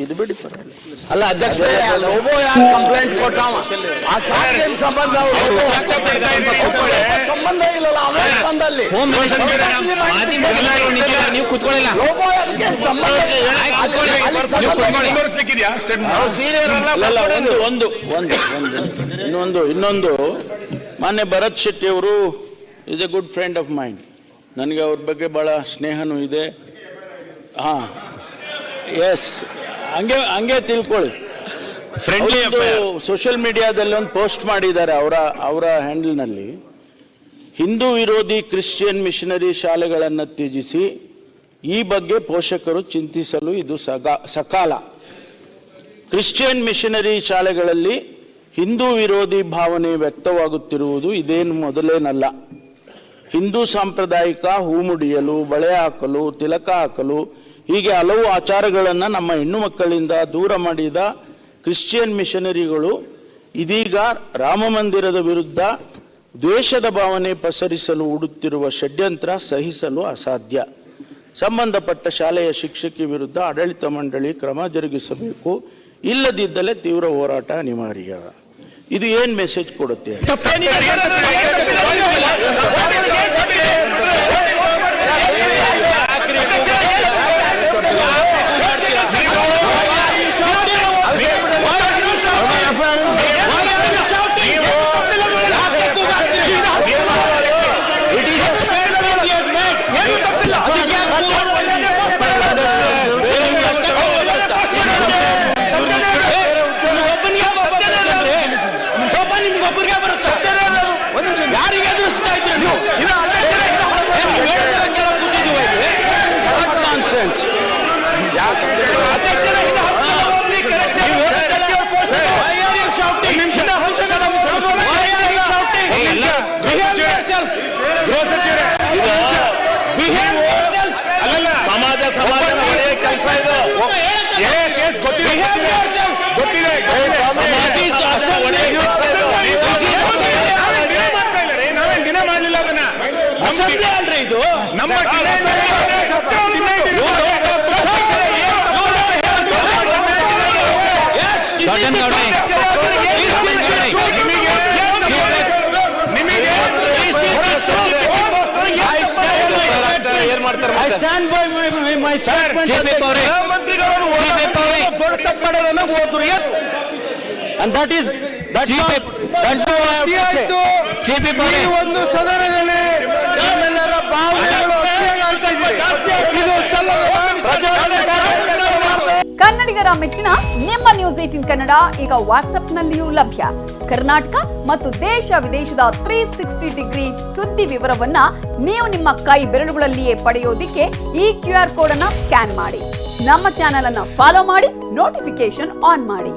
ಇದು ಬಿಡಿ ಪರವಾಗಿಲ್ಲ. ಅಲ್ಲ ಅಧ್ಯಕ್ಷರೇ, ಲೋಬೋ ಯಾರು ಕಂಪ್ಲೇಂಟ್ ಕೊಟ್ಟಾವ ಸಂಬಂಧ ಸಂಬಂಧ ಇಲ್ಲಲ್ಲ ಬಂದಲ್ಲಿ ನೀವು ಕುತ್ಕೊಳ್ಳಿಲ್ಲ. ಇನ್ನೊಂದು ಮಾನ್ಯ ಭರತ್ ಶೆಟ್ಟಿ ಅವರು is A good friend of mind. ನನಗೆ ಅವ್ರ ಬಗ್ಗೆ ಬಹಳ ಸ್ನೇಹನೂ ಇದೆ. ಹಾಂ, ಎಸ್, ಹಂಗೆ ತಿಳ್ಕೊಳ್ಳಿ. ಸೋಷಿಯಲ್ ಮೀಡಿಯಾದಲ್ಲಿ ಒಂದು ಪೋಸ್ಟ್ ಮಾಡಿದ್ದಾರೆ ಅವರ ಹ್ಯಾಂಡಲ್ನಲ್ಲಿ. ಹಿಂದೂ ವಿರೋಧಿ ಕ್ರಿಶ್ಚಿಯನ್ ಮಿಷನರಿ ಶಾಲೆಗಳನ್ನು ತ್ಯಜಿಸಿ ಈ ಬಗ್ಗೆ ಪೋಷಕರು ಚಿಂತಿಸಲು ಇದು ಸಕಾಲ. ಕ್ರಿಶ್ಚಿಯನ್ ಮಿಷನರಿ ಶಾಲೆಗಳಲ್ಲಿ ಹಿಂದೂ ವಿರೋಧಿ ಭಾವನೆ ವ್ಯಕ್ತವಾಗುತ್ತಿರುವುದು ಇದೇನು ಮೊದಲೇನಲ್ಲ. ಹಿಂದೂ ಸಾಂಪ್ರದಾಯಿಕ ಹೂ ಮುಡಿಯಲು, ಬಳೆ ಹಾಕಲು, ತಿಲಕ ಹಾಕಲು, ಹೀಗೆ ಹಲವು ಆಚಾರಗಳನ್ನು ನಮ್ಮ ಹೆಣ್ಣು ಮಕ್ಕಳಿಂದ ದೂರ ಮಾಡಿದ ಕ್ರಿಶ್ಚಿಯನ್ ಮಿಷನರಿಗಳು ಇದೀಗ ರಾಮ ಮಂದಿರದ ವಿರುದ್ಧ ದ್ವೇಷದ ಭಾವನೆ ಪಸರಿಸಲು ಹೂಡುತ್ತಿರುವ ಷಡ್ಯಂತ್ರ ಸಹಿಸಲು ಅಸಾಧ್ಯ. ಸಂಬಂಧಪಟ್ಟ ಶಾಲೆಯ ಶಿಕ್ಷಕಿ ವಿರುದ್ಧ ಆಡಳಿತ ಮಂಡಳಿ ಕ್ರಮ ಜರುಗಿಸಬೇಕು, ಇಲ್ಲದಿದ್ದಲ್ಲಿ ತೀವ್ರ ಹೋರಾಟ ಅನಿವಾರ್ಯ. ಇದು ಏನ್ ಮೆಸೇಜ್ ಕೊಡುತ್ತೆ? ಒಂದು ಸದನದಲ್ಲಿ ನಮ್ಮೆಲ್ಲರ ಭಾವನೆಗಳು ಕನ್ನಡಿಗರ ಮೆಚ್ಚಿನ ನಿಮ್ಮ ನ್ಯೂಸ್ 18 ಕನ್ನಡ ಈಗ ವಾಟ್ಸ್ಆಪ್ನಲ್ಲಿಯೂ ಲಭ್ಯ. ಕರ್ನಾಟಕ ಮತ್ತು ದೇಶ ವಿದೇಶದ 360 ಡಿಗ್ರಿ ಸುದ್ದಿ ವಿವರವನ್ನ ನೀವು ನಿಮ್ಮ ಕೈ ಬೆರಳುಗಳಲ್ಲಿಯೇ ಪಡೆಯೋದಿಕ್ಕೆ ಈ QR ಕೋಡ್ ಅನ್ನ ಸ್ಕ್ಯಾನ್ ಮಾಡಿ. ನಮ್ಮ ಚಾನೆಲ್ ಅನ್ನ ಫಾಲೋ ಮಾಡಿ, ನೋಟಿಫಿಕೇಶನ್ ಆನ್ ಮಾಡಿ.